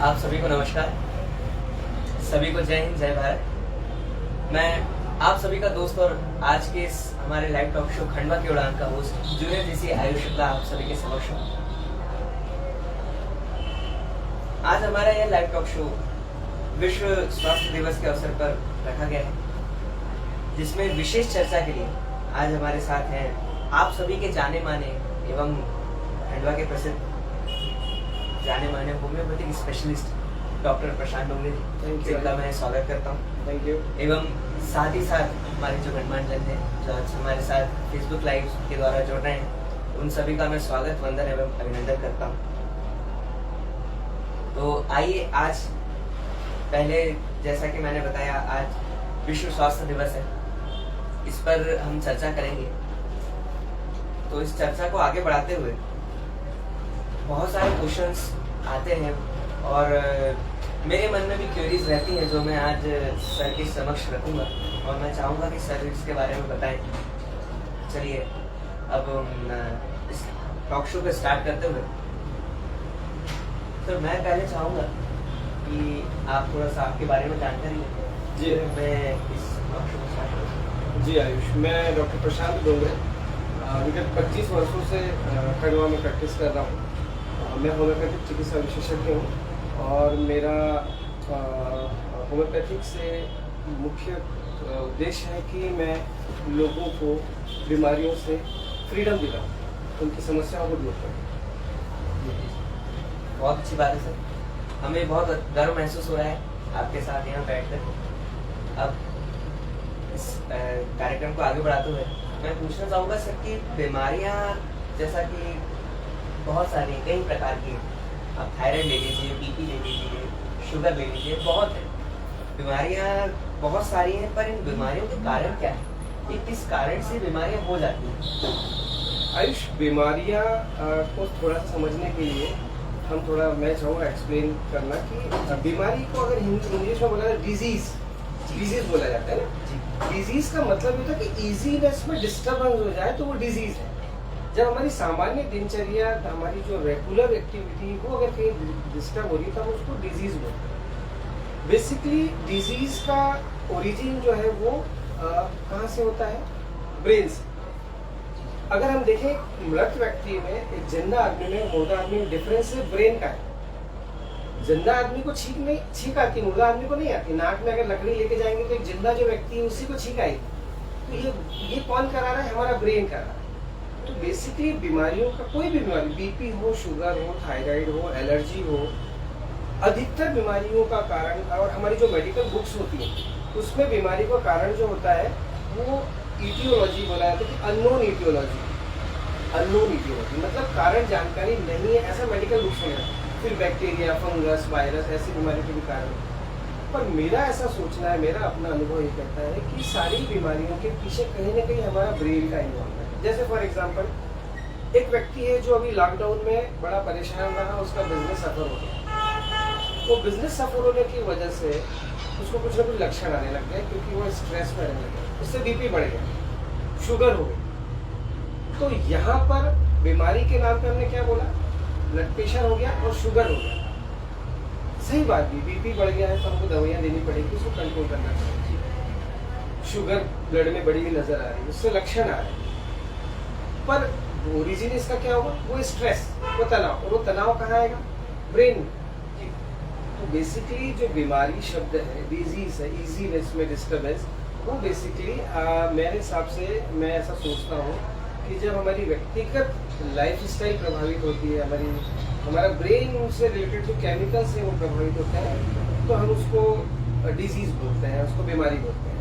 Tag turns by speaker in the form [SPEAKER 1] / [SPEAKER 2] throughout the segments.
[SPEAKER 1] आप सभी को नमस्कार, सभी को जय हिंद, जय भारत। मैं आप सभी का दोस्त और आज के इस हमारे लाइव टॉक शो खंडवा की उड़ान का host junior GC Ayush Shukla आप सभी के समक्ष हूं। आज हमारा यह लाइव टॉक शो विश्व स्वास्थ्य दिवस के अवसर पर रखा गया है, जिसमें विशेष चर्चा के लिए आज हमारे साथ हैं आप सभी के जाने माने एवं खंडवा के प्रसिद्ध जाने माने होम्योपैथिक स्पेशलिस्ट डॉक्टर प्रशांत डोंगरे जी, जिनका मैं स्वागत करता हूँ।
[SPEAKER 2] Thank you.
[SPEAKER 1] एवं साथ ही साथ हमारे जो गणमान्य जन हैं जो आज हमारे साथ फेसबुक लाइव के द्वारा जुड़ रहे हैं, उन सभी का मैं स्वागत, वंदन एवं अभिनंदन करता हूँ। तो आइए, आज पहले जैसा कि मैंने बताया, आज विश्व स्वास्थ्य दिवस है, इस पर हम चर्चा करेंगे। तो इस चर्चा को आगे बढ़ाते हुए बहुत सारे क्वेश्चंस आते हैं और मेरे मन में भी क्वेरीज रहती हैं, जो मैं आज सर के समक्ष रखूंगा और मैं चाहूंगा कि सर इसके बारे में बताएं। चलिए अब इस टॉक शो को स्टार्ट करते हुए सर, मैं पहले चाहूंगा कि आप थोड़ा सा आपके बारे में जानकारी लें।
[SPEAKER 2] जी,
[SPEAKER 1] मैं इस टॉक शो को स्टार्ट करूँ।
[SPEAKER 2] जी आयुष, मैं डॉक्टर प्रशांत डोंगरे विगत 25 वर्षों से खंडवा में प्रैक्टिस कर रहा हूँ। मैं होम्योपैथिक चिकित्सा विशेषज्ञ हूँ और मेरा होम्योपैथिक से मुख्य उद्देश्य है कि मैं लोगों को बीमारियों से फ्रीडम दिलाऊँ, उनकी समस्याओं को दूर करूँ।
[SPEAKER 1] बहुत अच्छी बात है सर, हमें बहुत गर्व महसूस हो रहा है आपके साथ यहाँ बैठकर। अब इस कार्यक्रम को आगे बढ़ाते हुए मैं पूछना चाहूँगा सर कि बीमारियाँ जैसा कि बहुत सारी कई प्रकार की, आप थायराइड ले लीजिए, बीपी ले लीजिए, शुगर ले लीजिए, बहुत है बीमारियाँ, बहुत सारी हैं, पर इन बीमारियों के कारण क्या है? ये किस कारण से बीमारियाँ हो जाती हैं?
[SPEAKER 2] आयुष, बीमारियाँ को थोड़ा सा समझने के लिए मैं चाहूँगा एक्सप्लेन करना कि बीमारी को अगर इंग्लिश में बोला जाए डिजीज बोला जाता है ना। डिजीज का मतलब ये था कि इजीनेस में डिस्टर्बेंस हो जाए तो वो डिजीज है। जब हमारी सामान्य दिनचर्या, हमारी जो रेगुलर एक्टिविटी, वो अगर कहीं डिस्टर्ब हो रही है तो हम उसको डिजीज बोलते हैं। बेसिकली डिजीज का ओरिजिन जो है वो कहाँ से होता है? ब्रेन से। अगर हम देखें मृत व्यक्ति में, एक जिंदा आदमी में, मुर्दा आदमी में डिफरेंस है ब्रेन का है। जिंदा आदमी को छींक आती, मुर्दा आदमी को नहीं आती। नाक में अगर लकड़ी लेके जाएंगे तो एक जिंदा जो व्यक्ति है उसी को छींक आएगी। तो ये कौन करा रहा है? हमारा ब्रेन करा रहा है। तो बेसिकली बीमारियों का, कोई भी बीमारी, बीपी हो, शुगर हो, थायराइड हो, एलर्जी हो, अधिकतर बीमारियों का कारण, और हमारी जो मेडिकल बुक्स होती हैं उसमें बीमारी का कारण जो होता है वो ईटियोलॉजी बोला जाता है कि अननोन ईटियोलॉजी मतलब कारण जानकारी नहीं है, ऐसा मेडिकल बुक्स में है। फिर बैक्टीरिया, फंगस, वायरस, ऐसी बीमारी के भी कारण। पर मेरा ऐसा सोचना है, मेरा अपना अनुभव ये कहता है कि सारी बीमारियों के पीछे कहीं ना कहीं हमारा ब्रेन का इन्वॉल्वमेंट है। जैसे फॉर एग्जांपल, एक व्यक्ति है जो अभी लॉकडाउन में बड़ा परेशान रहा, उसका बिजनेस सफर हो गया। वो बिजनेस सफर होने की वजह से उसको कुछ ना कुछ लक्षण आने लग गए, क्योंकि वो स्ट्रेस में रहने लगे, उससे बीपी बढ़ गया, शुगर हो गई। तो यहाँ पर बीमारी के नाम पे हमने क्या बोला? ब्लड प्रेशर हो गया और शुगर हो गया। सही बात भी, बीपी बढ़ गया है तो हमको दवाइयाँ देनी पड़ेगी, उसको कंट्रोल करना चाहिए। शुगर ब्लड में बढ़ी हुई नजर आ रही है, उससे लक्षण आ रहे हैं, पर ओरिजिन इसका क्या होगा? वो स्ट्रेस, वो तनाव, और वो तनाव कहाँ आएगा? ब्रेन में। तो बेसिकली जो बीमारी शब्द है, डिजीज है, इजीनेस में डिस्टर्बेंस, वो बेसिकली मेरे हिसाब से मैं ऐसा सोचता हूँ कि जब हमारी व्यक्तिगत लाइफ स्टाइल प्रभावित होती है, हमारा ब्रेन से रिलेटेड जो केमिकल से वो प्रभावित होता है, तो हम उसको डिजीज बोलते हैं, उसको बीमारी बोलते हैं,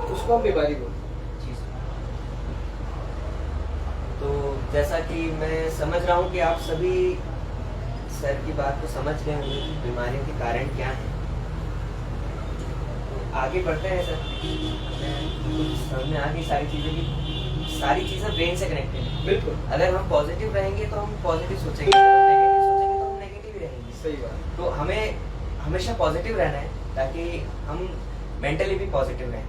[SPEAKER 2] उसको हम बीमारी बोलते हैं।
[SPEAKER 1] तो जैसा कि मैं समझ रहा हूँ कि आप सभी सर की बात को समझ गए होंगे कि बीमारियों के कारण क्या हैं। तो आगे बढ़ते हैं सर। समझ में आ गई सारी चीज़ें ब्रेन से कनेक्टेड है।
[SPEAKER 2] बिल्कुल।
[SPEAKER 1] अगर हम पॉजिटिव रहेंगे तो हम पॉजिटिव सोचेंगे, अगर हम नेगेटिव सोचेंगे तो हम नेगेटिव ही रहेंगे।
[SPEAKER 2] सही बात।
[SPEAKER 1] तो हमें हमेशा पॉजिटिव रहना है ताकि हम मेंटली भी पॉजिटिव रहें।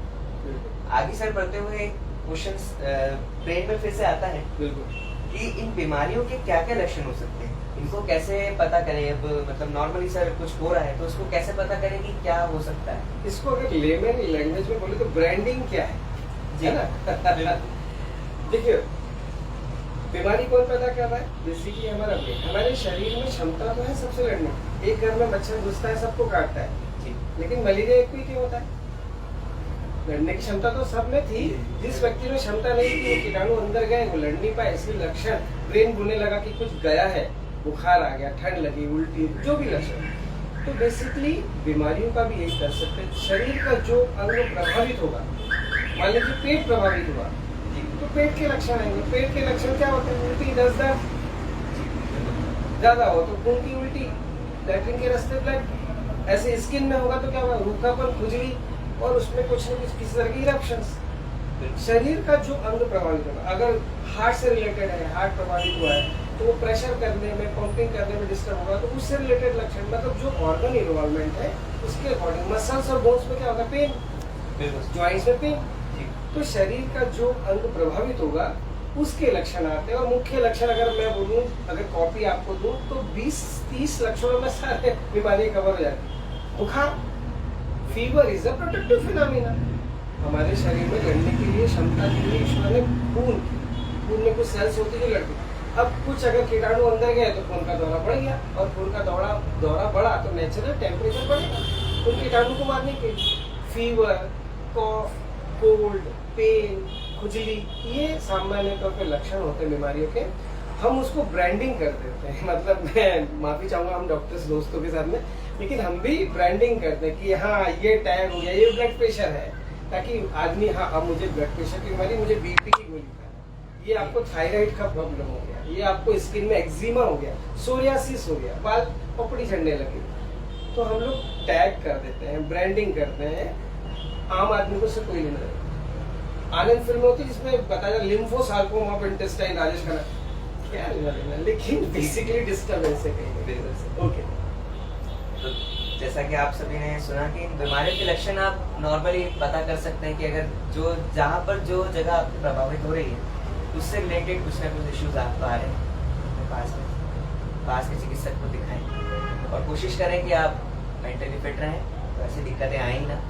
[SPEAKER 1] आगे सर बढ़ते हुए क्वेश्चंस ब्रेन में फिर से आता है
[SPEAKER 2] बिल्कुल
[SPEAKER 1] कि इन बीमारियों के क्या क्या लक्षण हो सकते हैं। इनको कैसे पता करें? अब मतलब नॉर्मली सर कुछ हो रहा है तो उसको कैसे पता करें कि क्या हो सकता है?
[SPEAKER 2] इसको अगर लेमन लैंग्वेज में बोले तो ब्रांडिंग क्या है
[SPEAKER 1] जी
[SPEAKER 2] ना? देखिए, बीमारी कौन पैदा कर रहा है? बेसिकली हमारा ब्रेन। हमारे शरीर में क्षमता तो है सबसे लड़ने की। एक घर में मच्छर घुसता है, सबको काटता है,
[SPEAKER 1] जी
[SPEAKER 2] लेकिन मलेरिया एक ही क्यों होता है? लड़ने की क्षमता तो सब में थी। जिस व्यक्ति में क्षमता नहीं थी, वो कीटाणु अंदर गए, वो लड़ नहीं पाए, इसलिए लक्षण ब्रेन बोलने लगा कि कुछ गया है, बुखार आ गया, ठंड लगी, उल्टी, जो भी लक्षण। तो बेसिकली बीमारियों का भी यही कर सकते हैं। शरीर का जो अंग प्रभावित होगा, मान लीजिए पेट प्रभावित हुआ, तो पेट के लक्षण आएंगे। पेट के लक्षण क्या होते हैं? उल्टी, दस दर्द, ज्यादा हो तो खून की उल्टी, लैट्रिन के रास्ते ब्लड। ऐसे स्किन में होगा तो क्या होगा? रूखापन, खुजली, और उसमें कुछ न कुछ किसी तरह की इरप्शंस। शरीर का जो अंग प्रभावित होगा, अगर हार्ट से रिलेटेड है, हार्ट प्रभावित हुआ है, तो वो प्रेशर करने में, पंपिंग करने में डिस्टर्ब होगा, तो उससे रिलेटेड लक्षण, मतलब जो ऑर्गन इन्वॉल्वमेंट है उसके अकॉर्डिंग। मसल्स और बोन्स में क्या होगा? पेन, जॉइंट्स में पेन। तो शरीर का जो अंग प्रभावित होगा उसके लक्षण आते हैं। और मुख्य लक्षण अगर मैं बोलूं, अगर कॉपी आपको दूं, तो 20-30 लक्षणों में सारे बीमारी कवर हो जाती है। बुखार, fever is a protective phenomena. हमारे शरीर में लड़ने के लिए क्षमता के लिए ईश्वर ने खून में कुछ सेल्स होती है जो लड़ती। अब कुछ अगर कीटाणु अंदर गए तो खून का दौरा बढ़ गया, और खून का दौरा बढ़ा तो नेचुरल टेम्परेचर बढ़ेगा उन कीटाणु को मारने के लिए। फीवर, कॉफ, कोल्ड, पेन, खुजली, ये सामान्य तौर पे लक्षण होते हैं बीमारियों के। हम उसको ब्रांडिंग कर देते हैं। मतलब मैं माफी चाहूंगा हम डॉक्टर्स दोस्तों के साथ में, लेकिन हम भी ब्रांडिंग करते हैं कि हाँ ये टैग हो गया, ये ब्लड प्रेशर है, ताकि आदमी, हाँ अब मुझे ब्लड प्रेशर की बीमारी, मुझे बीपी की गोली खाना, ये आपको थायराइड का प्रॉब्लम हो गया, ये आपको स्किन में एक्जिमा हो गया, सोरियासिस हो गया, बाल पपड़ी झड़ने लगे। तो हम लोग टैग कर देते हैं, ब्रांडिंग करते हैं। आम आदमी को से कोई लेना नहीं। आनंद फिल्म होती है जिसमें बताया लिम्फोसार्कोमा ऑफ इंटेस्टाइन, राजेश खन्ना, क्या लेना, लेकिन बेसिकली डिस्टर्बेंस है कहीं ना कहीं। ओके,
[SPEAKER 1] तो जैसा कि आप सभी ने सुना कि इन बीमारियों के लक्षण आप नॉर्मली पता कर सकते हैं कि अगर जो जहाँ पर जो जगह आपकी प्रभावित हो रही है उससे रिलेटेड कुछ ना कुछ इश्यूज आपको आ रहे हैं, तो पास के चिकित्सक को दिखाएं और कोशिश करें कि आप मेंटली फिट रहें, तो ऐसी दिक्कतें आए ही ना।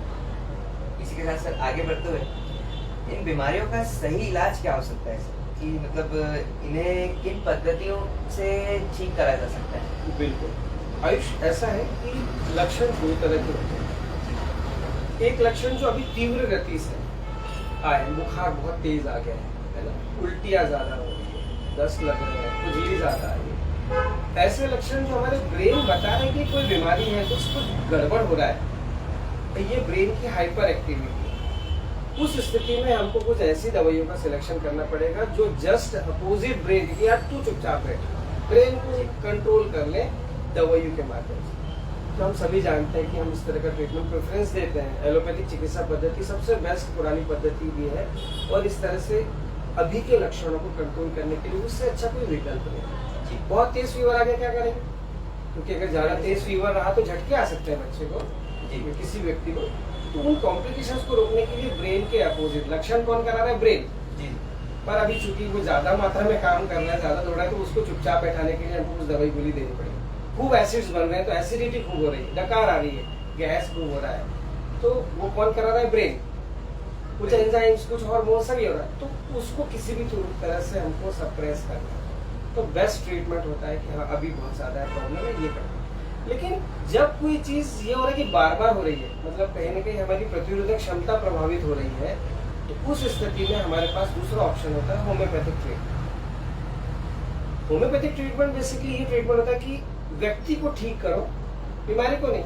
[SPEAKER 1] इसी के साथ सर आगे बढ़ते हुए इन बीमारियों का सही इलाज क्या हो सकता है सर? कि मतलब इन्हें किन पद्धतियों से ठीक करा जा सकता है?
[SPEAKER 2] बिल्कुल आयुष, ऐसा है कि लक्षण दो तरह के होते हैं। एक लक्षण जो अभी तीव्र गति से आए, बुखार बहुत तेज आ गया है ना, उल्टियाँ ज्यादा हो रही है, दस्त लग रहे हैं, खुजली ज्यादा आ रही है, ऐसे लक्षण जो हमारे ब्रेन बता रहे हैं कि कोई बीमारी है, कुछ गड़बड़ हो रहा है, तो ये ब्रेन की हाइपर एक्टिविटी। उस स्थिति में हमको कुछ ऐसी दवाइयों का सिलेक्शन करना पड़ेगा जो जस्ट अपोजिट ब्रेन, कि यार तू चुपचाप रहे, ब्रेन को कंट्रोल कर ले दवाइयों के माध्यम से। तो हम सभी जानते हैं कि हम इस तरह का ट्रीटमेंट प्रेफरेंस देते हैं। एलोपैथिक चिकित्सा पद्धति सबसे बेस्ट पुरानी पद्धति भी है, और इस तरह से अभी के लक्षणों को कंट्रोल करने के लिए उससे अच्छा कोई विकल्प नहीं। बहुत तेज फीवर आ गया, क्या करेंगे? क्योंकि अगर ज्यादा तेज फीवर रहा तो झटके आ सकते हैं बच्चे को, किसी व्यक्ति को। तो उन कॉम्प्लिकेशंस को रोकने के लिए ब्रेन के अपोजिट लक्षण कौन करा रहा है? ब्रेन। पर अभी चूंकि वो ज्यादा मात्रा में काम कर रहा है, ज्यादा दौड़ रहा है, तो उसको चुपचाप बैठाने के लिए हमको कुछ दवाई गोली देनी पड़ेगी। खूब एसिड्स बन रहे हैं तो एसिडिटी खूब हो रही है, डकार आ रही है, गैस खूब हो रहा है, तो वो कौन करा रहा है? ब्रेन। कुछ एंजाइम्स, कुछ हार्मोन सभी हो रहा है, तो उसको किसी भी तरह से हमको सप्रेस करना है। तो बेस्ट ट्रीटमेंट होता है कि हाँ अभी बहुत ज्यादा प्रॉब्लम है, ये करना। लेकिन जब कोई चीज ये हो रहा है कि बार बार हो रही है, मतलब कहीं ना कहीं हमारी प्रतिरोधक क्षमता प्रभावित हो रही है, तो उस स्थिति में हमारे पास दूसरा ऑप्शन होता है homeopathic treatment. Homeopathic treatment basically ये ट्रीटमेंट होता है कि व्यक्ति को ठीक करो, बीमारी को नहीं।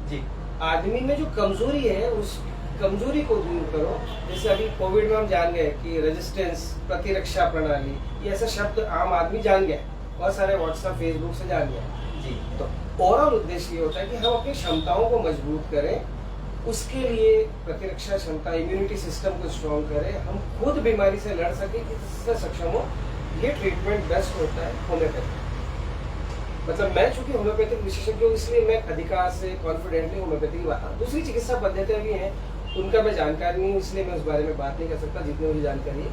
[SPEAKER 1] जी,
[SPEAKER 2] आदमी में जो कमजोरी है उस कमजोरी को दूर करो। जैसे अभी कोविड में हम जान गए कि रेजिस्टेंस, प्रतिरक्षा प्रणाली, ये ऐसे शब्द आम आदमी जान गया, बहुत सारे व्हाट्सएप, फेसबुक से जान गया जी। तो ओवरऑल उद्देश्य ये होता है कि हम अपनी क्षमताओं को मजबूत करें, उसके लिए प्रतिरक्षा क्षमता, इम्यूनिटी सिस्टम को स्ट्रॉन्ग करें, हम खुद बीमारी से लड़ सके, इससे सक्षम हो। ये ट्रीटमेंट बेस्ट होता है होम्योपैथी। मतलब मैं चूंकि होम्योपैथिक विशेषज्ञ हूँ, इसलिए मैं अधिकार से कॉन्फिडेंटली होम्योपैथी की बात करूँ। दूसरी चिकित्सा पद्धतियाँ भी हैं, उनका मैं जानकारी नहीं हूँ, इसलिए मैं उस बारे में बात नहीं कर सकता जितनी मुझे जानकारी है।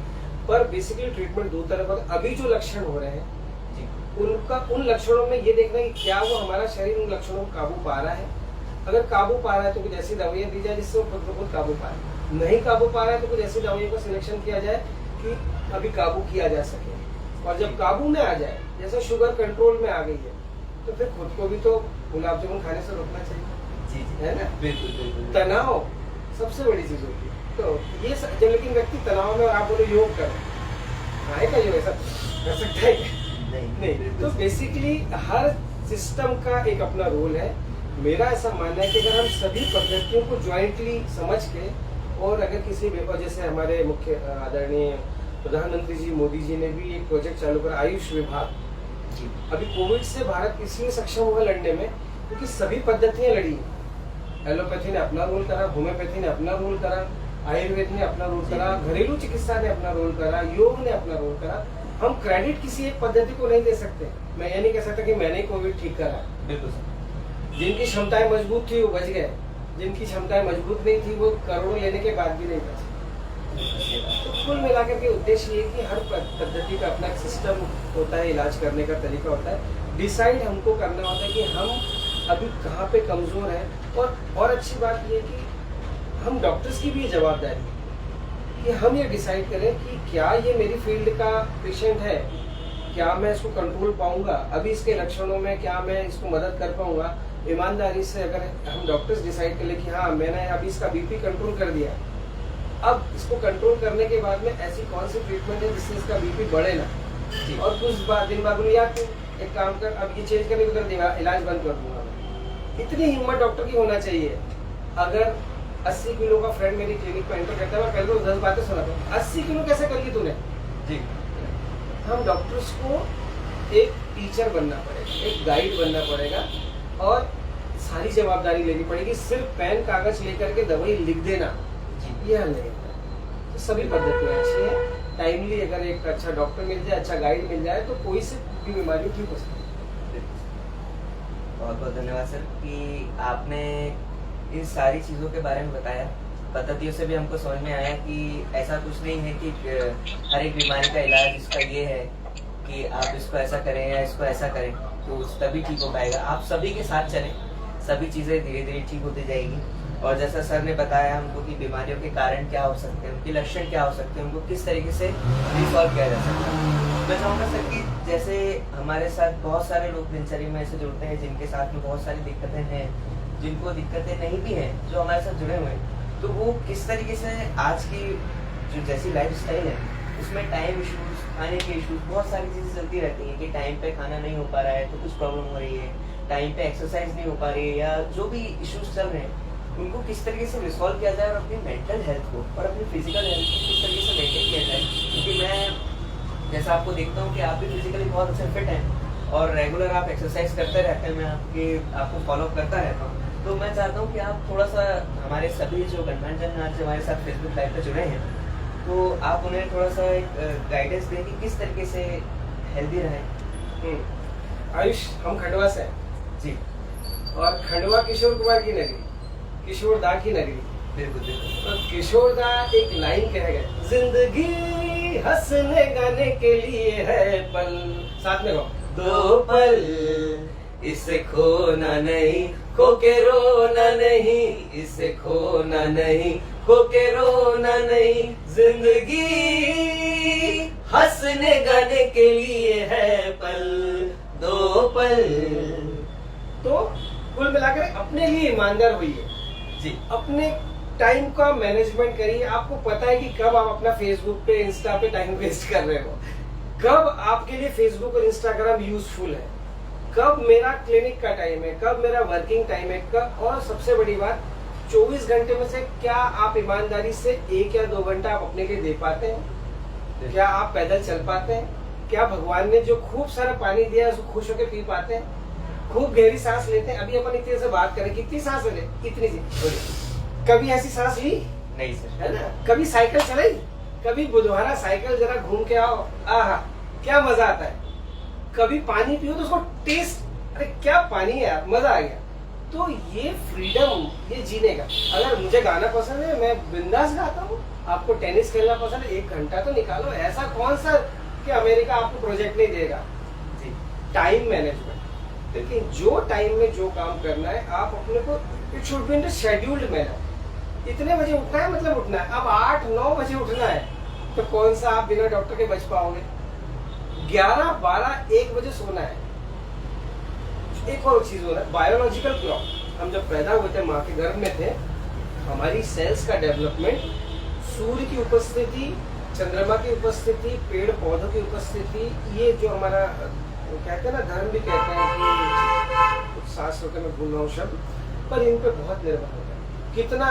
[SPEAKER 2] पर बेसिकली ट्रीटमेंट दो तरह का। अभी जो लक्षण हो रहे हैं उनका उन लक्षणों में ये देखना कि क्या वो हमारा शरीर उन लक्षणों को काबू पा रहा है। अगर काबू पा रहा है तो कुछ ऐसी दवाइयाँ दी जाए जिससे वो खुद ब खुद काबू पाए। नहीं काबू पा रहा है तो कुछ ऐसी दवाइयों का सिलेक्शन किया जाए कि अभी काबू किया जा सके। और जब काबू में आ जाए, जैसे शुगर कंट्रोल में आ गई है, तो फिर खुद को भी तो गुलाब जामुन खाने से रोकना चाहिए।
[SPEAKER 1] जी जी,
[SPEAKER 2] है ना?
[SPEAKER 1] बिल्कुल बिल्कुल।
[SPEAKER 2] तनाव सबसे बड़ी चीज होती है। तो ये जब लेकिन व्यक्ति तनाव में, और आप बोलो योग करो, आएगा योग ऐसा कर सकता है क्या? नहीं। तो बेसिकली हर सिस्टम का एक अपना रोल है। मेरा ऐसा मानना है कि अगर हम सभी पद्धतियों को ज्वाइंटली समझ के, और अगर किसी जैसे हमारे मुख्य आदरणीय प्रधानमंत्री जी मोदी जी ने भी एक प्रोजेक्ट चालू करा, आयुष विभाग। अभी कोविड से भारत इसलिए सक्षम हुआ लड़ने में क्योंकि सभी पद्धतियां लड़ी। एलोपैथी ने अपना रोल करा, होम्योपैथी ने अपना रोल करा, आयुर्वेद ने अपना रोल करा, घरेलू चिकित्सा ने अपना रोल करा, योग ने अपना रोल करा। हम क्रेडिट किसी एक पद्धति को नहीं दे सकते। मैं ये नहीं कह सकता कि मैंने कोविड ठीक करा।
[SPEAKER 1] बिल्कुल।
[SPEAKER 2] जिनकी क्षमताएं मजबूत थी वो बच गए, जिनकी क्षमताएं मजबूत नहीं थी वो करोड़ों लेने के बाद भी नहीं बचे। तो कुल मिलाकर के उद्देश्य ये कि हर पद्धति का अपना सिस्टम होता है, इलाज करने का तरीका होता है। डिसाइड हमको करना होता है कि हम अभी कहाँ पे कमजोर हैं। और अच्छी बात ये कि हम डॉक्टर्स की भी ये जवाबदारी है कि हम ये डिसाइड करें कि क्या ये मेरी फील्ड का पेशेंट है, क्या मैं इसको कंट्रोल पाऊंगा, अभी इसके लक्षणों में क्या मैं इसको मदद कर पाऊंगा। ईमानदारी से अगर हम डॉक्टर्स डिसाइड कर ले कि हाँ मैंने अभी इसका बीपी कंट्रोल कर दिया, अब इसको कंट्रोल करने के बाद में ऐसी कौन सी ट्रीटमेंट है जिससे इसका बीपी बढ़े ना, और कुछ दिन बाद बोले यार तू एक काम कर, अब ये चेंज करने को कर देगा, इलाज बंद कर दूंगा। इतनी हिम्मत डॉक्टर की होना चाहिए। अगर 80 किलो का फ्रेंड मेरी क्लिनिक पर एंटर करता है, मैं पहले तो 10 बातें सुनाता हूँ। 80 किलो कैसे कर ली तूने?
[SPEAKER 1] जी।
[SPEAKER 2] हम डॉक्टर्स को एक टीचर बनना पड़ेगा, एक गाइड बनना पड़ेगा, और सारी जवाबदारी लेनी पड़ेगी। सिर्फ पेन कागज लेकर के दवाई लिख देना ये हल नहीं होता। तो सभी पद्धतियाँ अच्छी हैं। टाइमली अगर एक अच्छा डॉक्टर मिल जाए, अच्छा गाइड मिल जाए, तो कोई से भी बीमारी ठीक हो सकती है।
[SPEAKER 1] बहुत बहुत धन्यवाद सर कि आपने इन सारी चीज़ों के बारे में बताया। पद्धतियों से भी हमको समझ में आया कि ऐसा कुछ नहीं है कि हर एक बीमारी का इलाज इसका ये है कि आप इसको ऐसा करें या इसको ऐसा करें तो तभी ठीक हो पाएगा। आप सभी के साथ चलें, सभी चीज़ें धीरे धीरे ठीक होती जाएगी। और जैसा सर ने बताया हमको कि बीमारियों के कारण क्या हो सकते हैं, उनके लक्षण क्या हो सकते हैं, उनको किस तरीके से रिसॉल्व किया जा सकता है। मैं चाहूँगा सर कि जैसे हमारे साथ बहुत सारे लोग दिनचर्या में ऐसे जुड़ते हैं जिनके साथ में बहुत सारी दिक्कतें हैं, जिनको दिक्कतें नहीं भी हैं, जो हमारे साथ जुड़े हुए हैं, तो वो किस तरीके से आज की जो जैसी लाइफ स्टाइल है उसमें टाइम इशूज, खाने के इशूज, बहुत सारी चीज़ें चलती रहती हैं कि टाइम पे खाना नहीं हो पा रहा है तो कुछ प्रॉब्लम हो रही है, टाइम पे एक्सरसाइज नहीं हो पा रही है, या जो भी इश्यूज चल रहे हैं उनको किस तरीके से रिसॉल्व किया जाए और अपनी मेंटल हेल्थ को और अपनी फिजिकल हेल्थ को किस तरीके से मेंटेन किया जाए। क्योंकि मैं जैसा आपको देखता हूँ कि आप भी फिजिकली बहुत अच्छे फिट हैं और रेगुलर आप एक्सरसाइज करते रहते हैं, मैं आपको फॉलो करता रहता हूँ। तो मैं चाहता हूँ कि आप थोड़ा सा हमारे सभी जो गणमान्य जन आज हमारे साथ फेसबुक लाइव पे जुड़े हैं, तो आप उन्हें थोड़ा सा एक गाइडेंस दें कि किस तरीके से हेल्दी रहें।
[SPEAKER 2] आयुष, हम खंडवा से हैं
[SPEAKER 1] जी,
[SPEAKER 2] और खंडवा किशोर कुमार की नगरी, किशोर दा की नगरी।
[SPEAKER 1] बिल्कुल बिल्कुल।
[SPEAKER 2] तो किशोर दा एक लाइन कह गए, जिंदगी हंसने गाने के लिए है पल, साथ में गाओ,
[SPEAKER 1] दो पल इसे खोना नहीं, खो के रोना नहीं, इसे खोना नहीं, खो के रोना नहीं, जिंदगी हंसने गाने के लिए है पल, दो पल।
[SPEAKER 2] तो कुल मिलाकर अपने लिए ईमानदार होइए
[SPEAKER 1] जी,
[SPEAKER 2] अपने टाइम का मैनेजमेंट करिए। आपको पता है कि कब आप अपना फेसबुक पे, इंस्टा पे टाइम वेस्ट कर रहे हो, कब आपके लिए फेसबुक और इंस्टाग्राम यूजफुल है, कब मेरा क्लिनिक का टाइम है, कब मेरा वर्किंग टाइम है, कब, और सबसे बड़ी बात 24 घंटे में से क्या आप ईमानदारी से 1 या 2 घंटा आप अपने लिए दे पाते हैं? क्या आप पैदल चल पाते हैं? क्या भगवान ने जो खूब सारा पानी दिया है उसको खुश होकर पी पाते हैं? खूब गहरी सांस लेते हैं? अभी अपन इतने से बात करें, कितनी सांस ले, इतनी सी, कभी ऐसी सांस ली
[SPEAKER 1] नहीं सर,
[SPEAKER 2] है ना? कभी साइकिल चलाई, कभी बुधवारा साइकिल जरा घूम के आओ, आहा क्या मजा आता है। कभी पानी पियो तो उसको टेस्ट, अरे क्या पानी है यार, मजा आ गया। तो ये फ्रीडम, ये जीने का। अगर मुझे गाना पसंद है मैं बिंदास गाता हूँ, आपको टेनिस खेलना पसंद है 1 घंटा तो निकालो। ऐसा कौन सा कि अमेरिका आपको प्रोजेक्ट नहीं देगा।
[SPEAKER 1] जी,
[SPEAKER 2] टाइम मैनेजमेंट। देखिए जो टाइम में जो काम करना है आप अपने को, it should be in scheduled manner. इतने बजे उठना है मतलब उठना है। अब 8-9 बजे उठना है तो कौन सा आप बिना डॉक्टर के बच पाओगे? 11-12-1 बजे सोना है। एक और चीज हो रहा है, बायोलॉजिकल क्लॉक। हम जब पैदा हुए थे माँ के गर्भ में थे, हमारी सेल्स का डेवलपमेंट सूर्य की उपस्थिति, चंद्रमा की उपस्थिति, पेड़ पौधों की उपस्थिति, ये जो हमारा कहते हैं ना, धर्म भी कहते हैं कि कुछ शास्त्र होते, मैं भूल रहा हूँ शब्द, पर इन पे बहुत निर्भर होता है। कितना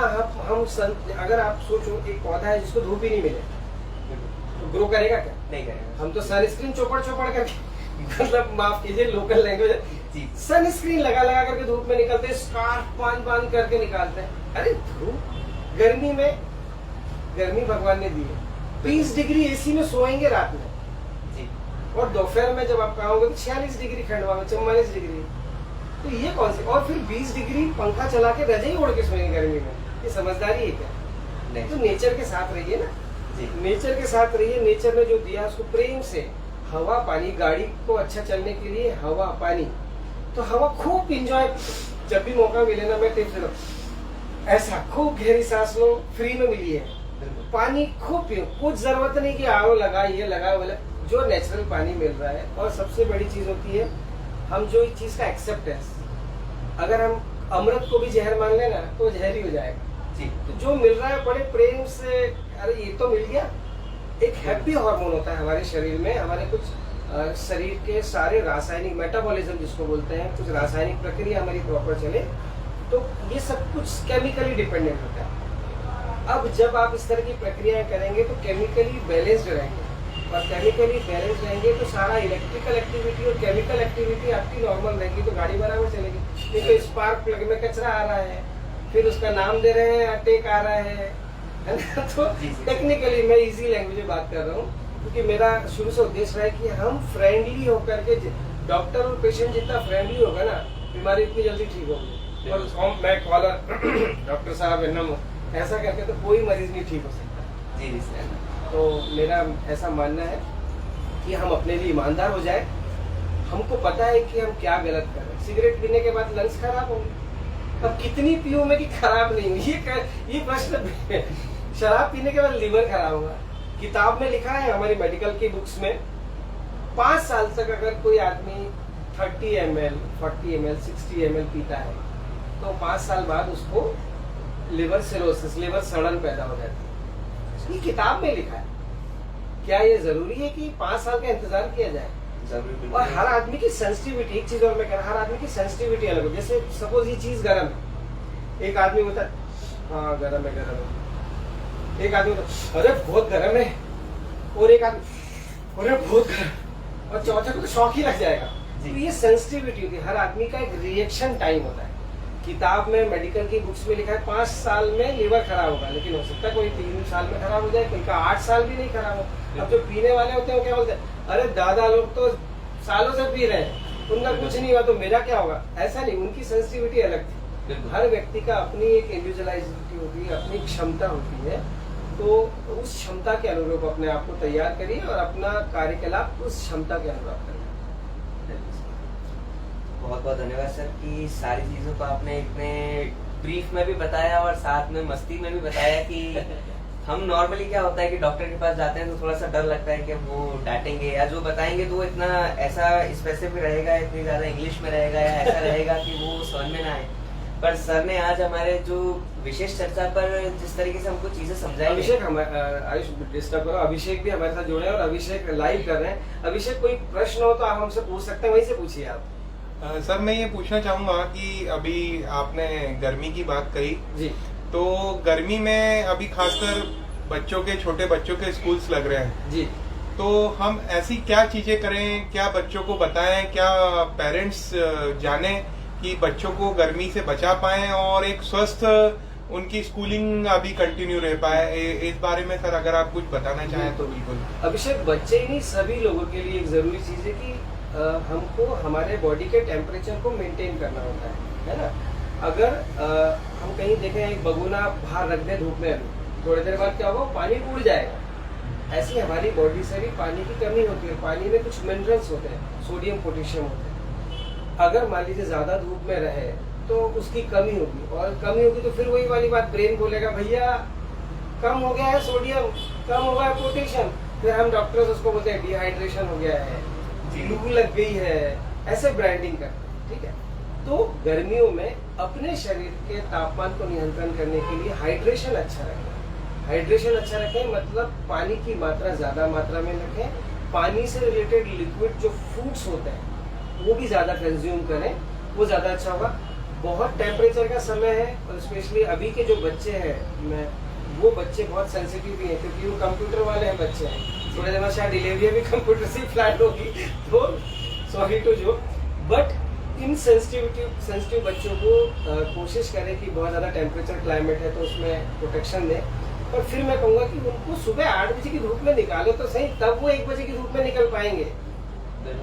[SPEAKER 2] अगर आप सोचो एक पौधा है जिसको धूप ही नहीं मिले तो ग्रो करेगा क्या? नहीं करेगा। हम तो सनस्क्रीन चौपड़ करके मतलब माफ कीजिए लोकल लैंग्वेज, सनस्क्रीन लगा करके धूप में निकलते हैं, स्कार्फ बांध करके निकालते हैं। अरे धूप गर्मी भगवान ने दी है। 20 डिग्री एसी में सोएंगे रात में जी, और दोपहर में जब आप कहोगे तो 46 डिग्री खंडवा में, 44 डिग्री। तो ये कौन सी, और फिर 20 डिग्री पंखा चला के रजाई ओढ़ के सोएंगे गर्मी में? ये समझदारी है क्या? नहीं। तो नेचर के साथ रहिए ना जी, नेचर के साथ रहिए। नेचर ने जो दिया उसको प्रेम से, हवा पानी, गाड़ी को अच्छा चलने के लिए हवा पानी, तो हवा खूब इंजॉय। जब भी मौका मिले ना, मैं टिप्स दे रहा हूं, ऐसा खूब गहरी सांस लो, फ्री में मिली है। पानी खूब पियो, कुछ जरूरत नहीं कि आओ लगा ये लगा बोले, जो नेचुरल पानी मिल रहा है। और सबसे बड़ी चीज होती है हम जो इस चीज का एक्सेप्टेंस। अगर हम अमृत को भी जहर मान लेना तो जहर ही हो जाएगा जी। तो जो मिल रहा है बड़े प्रेम से, अरे ये तो मिल गया। एक हैप्पी हार्मोन होता है हमारे शरीर में, हमारे कुछ शरीर के सारे रासायनिक मेटाबॉलिज्म जिसको बोलते हैं, कुछ रासायनिक प्रक्रिया हमारी प्रॉपर चले, तो ये सब कुछ केमिकली डिपेंडेंट होता है। अब जब आप इस तरह की प्रक्रियाएं करेंगे तो केमिकली बैलेंस्ड रहेंगे, और केमिकली बैलेंस रहेंगे तो सारा इलेक्ट्रिकल एक्टिविटी और केमिकल एक्टिविटी आपकी नॉर्मल रहेगी, तो गाड़ी बराबर चलेगी। नहीं तो स्पार्क प्लग में कचरा आ रहा है, फिर उसका नाम दे रहे हैं, अटैक आ रहा है ना? तो टेक्निकली मैं इजी लैंग्वेज में बात कर रहा हूँ, क्योंकि मेरा शुरू से उद्देश्य रहा है कि हम फ्रेंडली होकर के, डॉक्टर और पेशेंट जितना फ्रेंडली होगा ना, बीमारी इतनी जल्दी ठीक होगी। और मैं कॉलर डॉक्टर साहब ऐसा करके तो कोई मरीज नहीं ठीक हो सकता जी सर। तो मेरा ऐसा मानना है कि हम अपने लिए ईमानदार हो जाए। हमको पता है कि हम क्या गलत कर रहे हैं। सिगरेट पीने के बाद लंग्स खराब होंगे, अब कितनी पीऊं मैं कि खराब नहीं हुई, ये प्रश्न। शराब पीने के बाद लीवर खराब होगा। किताब में लिखा है हमारी मेडिकल की बुक्स में, 5 साल तक अगर कोई आदमी 30 ml, 40 ml, 60 ml पीता है तो 5 साल बाद उसको लिवर सिरोसिस, लिवर सड़न पैदा हो जाती है। ये किताब में लिखा है। क्या ये जरूरी है कि 5 साल का इंतजार किया जाए? जरूरी। और हर आदमी की सेंसिटिविटी, एक चीज और मैं कह रहा, हर आदमी की सेंसिटिविटी अलग होती है। जैसे सपोज ये चीज गर्म है, एक आदमी होता है हाँ गर्म है, एक आदमी होता अरे बहुत गर्म है, और एक आदमी अरे बहुत गर्म, और चौथे को तो शौक ही लग जाएगा। तो ये सेंसिटिविटी होती है, हर आदमी का एक रिएक्शन टाइम होता है। किताब में मेडिकल की बुक्स में लिखा है 5 साल में लिवर खराब होगा, लेकिन हो सकता है कोई 3 साल में खराब हो जाए, कोई का 8 साल भी नहीं खराब हो। अब जो पीने वाले होते हैं वो क्या बोलते हैं, अरे दादा लोग तो सालों से पी रहे हैं, उनका कुछ नहीं हुआ तो मेरा क्या होगा? ऐसा नहीं, उनकी सेंसिटिविटी अलग थी। हर व्यक्ति का अपनी एक इंडिविजुअलाइजेशन होती है, अपनी क्षमता होती है। तो उस क्षमता के अनुरूप अपने आप को तैयार करिए और अपना कार्यकलाप उस क्षमता के अनुरूप करिए।
[SPEAKER 1] बहुत बहुत धन्यवाद सर कि सारी चीज़ों को आपने इतने ब्रीफ में भी बताया और साथ में मस्ती में भी बताया कि हम नॉर्मली क्या होता है कि डॉक्टर के पास जाते हैं तो थोड़ा सा डर लगता है कि वो डांटेंगे या जो बताएंगे तो वो इतना ऐसा स्पेसिफिक रहेगा, इतनी ज़्यादा इंग्लिश में रहेगा या ऐसा रहेगा कि वो समझ में ना आए। पर सर ने आज हमारे जो विशेष चर्चा पर जिस तरीके से हमको चीजें समझाई,
[SPEAKER 2] अभिषेक आयुष डिस्टर्ब करो, अभिषेक भी हमारे साथ जुड़े हैं और अभिषेक लाइव कर रहे हैं। अभिषेक कोई प्रश्न हो तो आप हमसे पूछ सकते हैं, वहीं से पूछिए आप।
[SPEAKER 3] सर मैं ये पूछना चाहूंगा कि अभी आपने गर्मी की बात कही
[SPEAKER 2] जी,
[SPEAKER 3] तो गर्मी में अभी खासकर बच्चों के, छोटे बच्चों के स्कूल्स लग रहे हैं
[SPEAKER 2] जी,
[SPEAKER 3] तो हम ऐसी क्या चीजें करें, क्या बच्चों को बताएं, क्या पेरेंट्स जाने कि बच्चों को गर्मी से बचा पाएं और एक स्वस्थ उनकी स्कूलिंग अभी कंटिन्यू रह पाए, इस बारे में सर अगर आप कुछ बताना चाहें तो बिल्कुल।
[SPEAKER 2] अभिषेक बच्चे ही नहीं, सभी लोगों के लिए एक जरूरी चीज है कि हमको हमारे बॉडी के टेम्परेचर को मेंटेन करना होता है ना। अगर हम कहीं देखें एक बगुना बाहर रख दे धूप में, अभी थोड़ी देर बाद क्या होगा, पानी उड़ जाएगा। ऐसी हमारी बॉडी से भी पानी की कमी होती है। पानी में कुछ मिनरल्स होते हैं, सोडियम पोटेशियम होता है। अगर मान लीजिए ज्यादा धूप में रहे तो उसकी कमी होगी, और कमी होगी तो फिर वही वाली बात, ब्रेन बोलेगा भैया कम हो गया है सोडियम, कम हो गया है पोटेशियम, फिर हम डॉक्टर्स उसको बोलते हैं डिहाइड्रेशन हो गया है, लू लग गई है, ऐसे ब्रांडिंग करते हैं। ठीक है, तो गर्मियों में अपने शरीर के तापमान को नियंत्रण करने के लिए हाइड्रेशन अच्छा रखें। हाइड्रेशन अच्छा रखें मतलब पानी की मात्रा ज्यादा मात्रा में रखें, पानी से रिलेटेड लिक्विड जो फ्रूट्स होते हैं वो भी ज्यादा कंज्यूम करें, वो ज्यादा अच्छा होगा। बहुत टेम्परेचर का समय है और स्पेशली अभी के जो बच्चे हैं, वो बच्चे बहुत सेंसिटिव भी हैं क्योंकि वो कंप्यूटर वाले हैं बच्चे हैं, थोड़े दिन बाद शायद डिलीवरी भी कंप्यूटर से फ्लैट होगी, तो सॉरी टू जो, बट इन सेंसिटिव बच्चों को कोशिश करें कि बहुत ज़्यादा टेम्परेचर क्लाइमेट है तो उसमें प्रोटेक्शन दें। और फिर मैं कहूँगा कि उनको सुबह 8 बजे की धूप में निकालो तो सही, तब वो 1 बजे की धूप में निकल पाएंगे,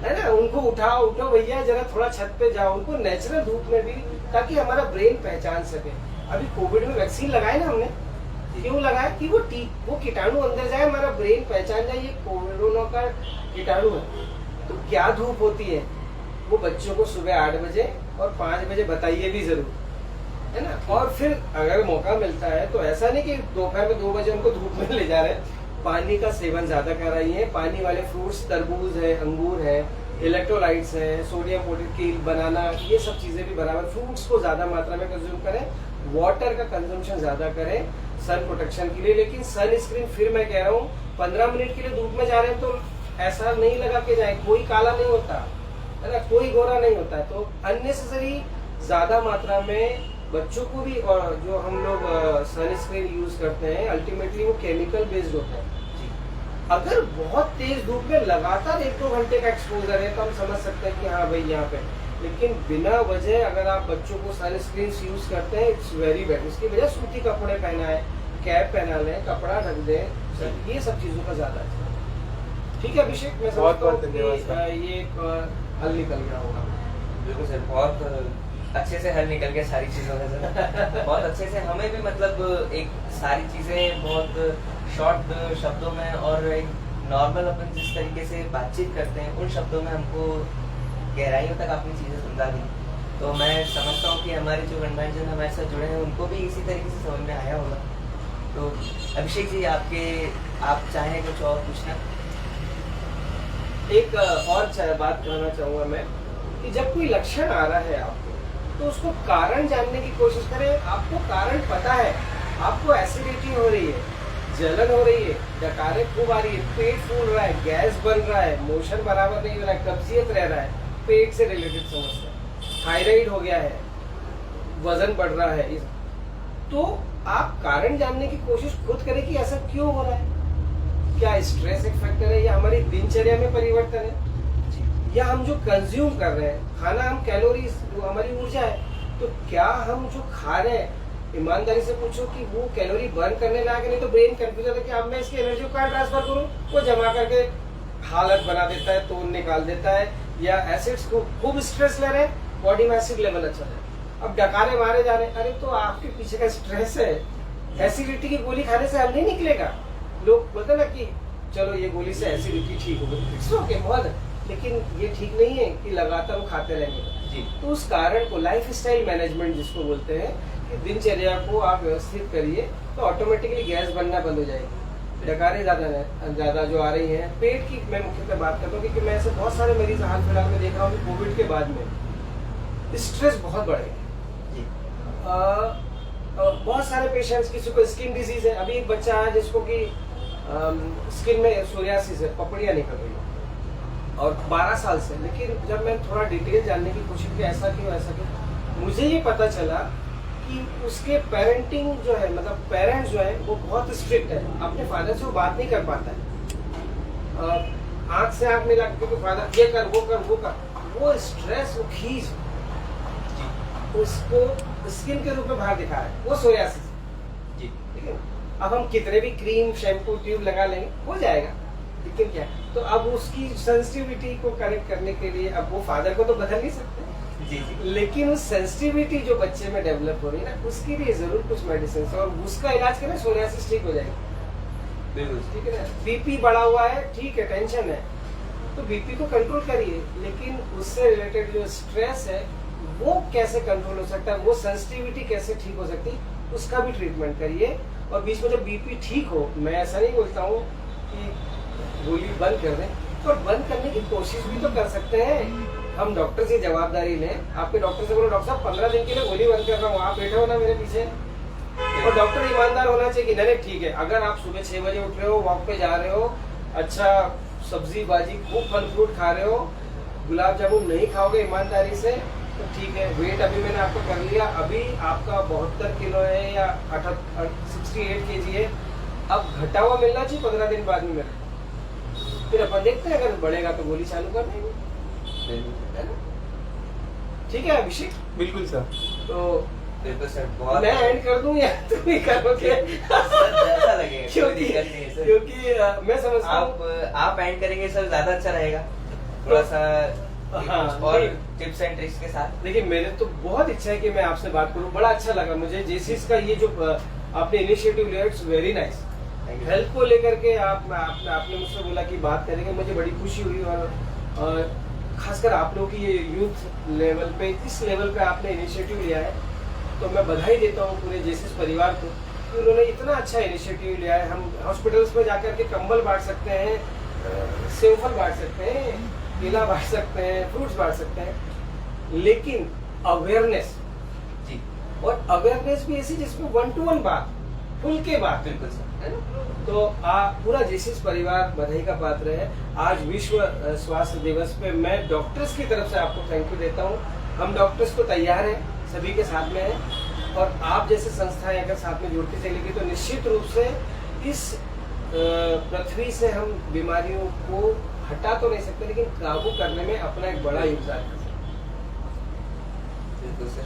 [SPEAKER 2] है ना। उनको उठो भैया जरा थोड़ा छत पे जाओ, उनको नेचुरल धूप में भी, ताकि हमारा ब्रेन पहचान सके। अभी कोविड में वैक्सीन लगाए ना हमने, क्यों लगाया कि वो कीटाणु अंदर जाए, हमारा ब्रेन पहचान जाए ये कोरोना का कीटाणु है। तो क्या धूप होती है वो बच्चों को सुबह 8 बजे और 5 बजे बताइए भी जरूर, है ना। और फिर अगर मौका मिलता है तो ऐसा नहीं कि दोपहर में 2 बजे उनको धूप में ले जा रहे हैं, पानी का सेवन ज्यादा कराइए। पानी वाले फ्रूट्स, तरबूज है, अंगूर है, इलेक्ट्रोलाइट्स है, सोडियम पोटेशियम, बनाना, ये सब चीजें भी बराबर, फ्रूट्स को ज्यादा मात्रा में कंज्यूम करें, वाटर का कंजम्पशन ज्यादा करें सन प्रोटेक्शन के लिए। लेकिन सन स्क्रीन फिर मैं कह रहा हूँ 15 मिनट के लिए धूप में जा रहे हैं तो ऐसा नहीं लगा के जाए, कोई काला नहीं होता है ना, कोई गोरा नहीं होता है। तो अननेसेसरी ज्यादा मात्रा में बच्चों को भी, और जो हम लोग सनस्क्रीन यूज करते हैं अल्टीमेटली वो केमिकल बेस्ड होता है। अगर बहुत तेज धूप में लगातार 1-2 घंटे का एक्सपोजर है तो हम समझ सकते हैं कि हाँ भाई यहाँ पे, लेकिन बिना वजह अगर आप बच्चों को सनस्क्रीन यूज करते हैं इट्स वेरी बैड। उसकी वजह सूती कपड़े पहनाए, कैप पहना लें, कपड़ा ढक दें, ये सब चीजों का ज्यादा अच्छा। ठीक है अभिषेक, मैं समझता हूँ कि ये हल निकल गया होगा।
[SPEAKER 1] बिल्कुल सर, बहुत अच्छे से हल निकल गया सारी चीज़ों का सर। बहुत अच्छे से हमें भी मतलब एक सारी चीज़ें बहुत शॉर्ट शब्दों में और एक नॉर्मल अपन जिस तरीके से बातचीत करते हैं उन शब्दों में हमको गहराइयों तक अपनी चीज़ें समझा दी। तो मैं समझता हूँ कि हमारे जो कंटेंट हमारे साथ जुड़े हैं उनको भी इसी तरीके से समझ में आया होगा। तो अभिषेक जी आप चाहें कुछ और पूछना?
[SPEAKER 2] एक और बात कहना चाहूँगा मैं कि जब कोई लक्षण आ रहा है आपको तो उसको कारण जानने की कोशिश करें। आपको कारण पता है, आपको एसिडिटी हो रही है, जलन हो रही है, डकारें खूब आ रही है, पेट फूल रहा है, गैस बन रहा है, मोशन बराबर नहीं हो रहा है, कब्जियत रह रहा है, पेट से रिलेटेड समस्या, थायराइड हो गया है, वजन बढ़ रहा है, तो आप कारण जानने की कोशिश खुद करें कि ऐसा क्यों हो रहा है। क्या स्ट्रेस एक फैक्टर है, या हमारी दिनचर्या में परिवर्तन है, या हम जो कंज्यूम कर रहे हैं खाना, हम कैलोरीज, जो हमारी ऊर्जा है, तो क्या हम जो खा रहे हैं ईमानदारी से पूछो कि वो कैलोरी बर्न करने लायक नहीं, तो ब्रेन कंफ्यूज है कि अब मैं इसकी एनर्जी को कहाँ ट्रांसफर करूँ, वो जमा करके हालत बना देता है, तोड़ निकाल देता है, या एसिड्स को खूब स्ट्रेस ले रहे हैं, बॉडी में एसिड लेवल अच्छा है, अब डकारे मारे जा रहे हैं, अरे तो आपके पीछे का स्ट्रेस है, एसिडिटी की गोली खाने से अब नहीं निकलेगा। लोग बोलते ना कि चलो ये गोली से एसिडिटी ठीक हो गई, इट्स ओके बहुत, लेकिन ये ठीक नहीं है कि लगातार वो खाते रहेंगे जी। तो उस कारण को लाइफ स्टाइल मैनेजमेंट जिसको बोलते हैं कि दिनचर्या को आप व्यवस्थित करिए तो ऑटोमेटिकली गैस बनना बंद हो जाएगी। डकारें ज्यादा जो आ रही हैं, पेट की मैं मुख्यतः बात करता हूँ क्योंकि मैं ऐसे बहुत सारे मरीज हाल फिलहाल में देख रहा हूँ कोविड के बाद में स्ट्रेस बहुत बढ़ेगा। बहुत सारे पेशेंट्स, किसी को स्किन डिजीज है, अभी एक बच्चा है जिसको कि स्किन में सोरियासिस है, पपड़ियाँ निकल रही है और 12 साल से। लेकिन जब मैं थोड़ा डिटेल जानने की कोशिश की ऐसा क्यों, मुझे ये पता चला कि उसके पेरेंटिंग जो है, मतलब पेरेंट्स जो है वो बहुत स्ट्रिक्ट है, अपने फादर से वो बात नहीं कर पाता है, आंख से आंख मिला के फादर ये कर वो कर वो कर, वो स्ट्रेस, वो खींच उसको स्किन के रूप में बाहर दिखा रहा है, वो सोरियासिस जी। ठीक है, अब हम कितने भी क्रीम, शैम्पू, ट्यूब लगा लेंगे हो जाएगा, लेकिन क्या, तो अब उसकी सेंसिटिविटी को करेक्ट करने के लिए अब वो फादर को तो बदल नहीं सकते जी, लेकिन उस सेंसिटिविटी जो बच्चे में डेवलप हो रही है ना, उसके लिए जरूर कुछ मेडिसिन और उसका इलाज करें, सोरियासिस ठीक हो जाएगी। बिल्कुल ठीक है ना। बीपी बढ़ा हुआ है, ठीक है, टेंशन है, तो बीपी को कंट्रोल करिए, लेकिन उससे रिलेटेड जो स्ट्रेस है वो कैसे कंट्रोल हो सकता है, वो सेंसिटिविटी कैसे ठीक हो सकती है, उसका भी ट्रीटमेंट करिए। और बीच में जब बीपी ठीक हो, मैं ऐसा नहीं बोलता हूँ कि गोली बंद कर दें, पर बंद करने की कोशिश भी तो कर सकते हैं। हम डॉक्टर की जवाबदारी लें, आपके डॉक्टर से बोलो डॉक्टर साहब 15 दिन के लिए गोली बंद कर रहा हूँ, आप बैठे हो ना मेरे पीछे। और डॉक्टर ईमानदार होना चाहिए कि नहीं ठीक है, अगर आप सुबह 6 बजे उठ रहे हो, वॉक पे जा रहे हो, अच्छा सब्जी बाजी खूब फल फ्रूट खा रहे हो, गुलाब जामुन नहीं खाओगे ईमानदारी से, तो ठीक है। वेट अभी मैंने आपको कर लिया, अभी आपका 72 किलो है या 68 kg है, अब घटा हुआ मिलना चाहिए 15 दिन बाद में मेरे। फिर अपन देखते हैं, अगर बढ़ेगा तो गोली चालू कर देंगे, है ना? ठीक है अभिषेक?
[SPEAKER 3] बिल्कुल सर।
[SPEAKER 2] तो
[SPEAKER 1] बिल्कुल सर, बहुत
[SPEAKER 2] मैं एंड कर दूं या तुम ही करोगे?
[SPEAKER 1] अच्छा लगेगा, कोई दिक्कत नहीं है सर।
[SPEAKER 2] क्योंकि मैं समझता हूँ
[SPEAKER 1] आप एंड करेंगे सर, ज्यादा अच्छा रहेगा, थोड़ा सा
[SPEAKER 2] हाँ,
[SPEAKER 1] और
[SPEAKER 2] नहीं।
[SPEAKER 1] टिप्स एंड ट्रिक्स के साथ।
[SPEAKER 2] देखिए मेरे तो बहुत इच्छा है कि मैं आपसे बात करूं, बड़ा अच्छा लगा मुझे जेसिस का ये जो आपने इनिशिएटिव लिया, इट्स वेरी नाइस। हेल्थ को लेकर के आपने मुझसे बोला कि बात करेंगे, मुझे बड़ी खुशी हुई। और खासकर आप लोगों की ये यूथ लेवल पे, इस लेवल पे आपने इनिशिएटिव लिया है, तो मैं बधाई देता हूँ पूरे जेसिस परिवार को कि उन्होंने इतना अच्छा इनिशिएटिव लिया है। हम हॉस्पिटल्स में जाकर के कंबल बांट सकते हैं, सेवफल बांट सकते हैं, केला बांट सकते हैं, फ्रूट्स बांट सकते हैं, लेकिन अवेयरनेस
[SPEAKER 1] जी,
[SPEAKER 2] और अवेयरनेस भी ऐसी जिसमें 1 to 1 बात, खुल के बात,
[SPEAKER 1] बिल्कुल सर,
[SPEAKER 2] है ना? तो पूरा जेसिस परिवार बधाई का पात्र है। आज विश्व स्वास्थ्य दिवस पे मैं डॉक्टर्स की तरफ से आपको थैंक यू देता हूँ। हम डॉक्टर्स तो तैयार हैं, सभी के साथ में हैं, और आप जैसे संस्थाएं अगर साथ में जुड़ती चलेगी तो निश्चित रूप से इस पृथ्वी से हम बीमारियों को हटा तो नहीं सकते, लेकिन काबू करने में अपना एक बड़ा योगदान है।
[SPEAKER 1] बिल्कुल सर।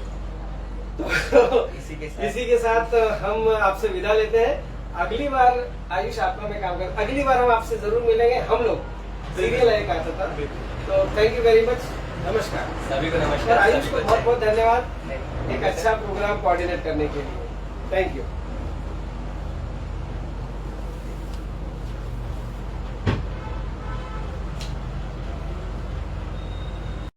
[SPEAKER 2] तो
[SPEAKER 1] इसी
[SPEAKER 2] के साथ हम आपसे विदा लेते हैं। अगली बार आयुष आत्मा में काम कर, अगली बार हम आपसे जरूर मिलेंगे। हम लोग सीरियल एक आता था, तो थैंक यू वेरी मच, नमस्कार
[SPEAKER 1] सभी को
[SPEAKER 2] और
[SPEAKER 1] नमस्कार।
[SPEAKER 2] आयुष को बहुत बहुत धन्यवाद
[SPEAKER 1] नहीं,
[SPEAKER 2] एक अच्छा प्रोग्राम कोऑर्डिनेट करने के लिए। Thank you.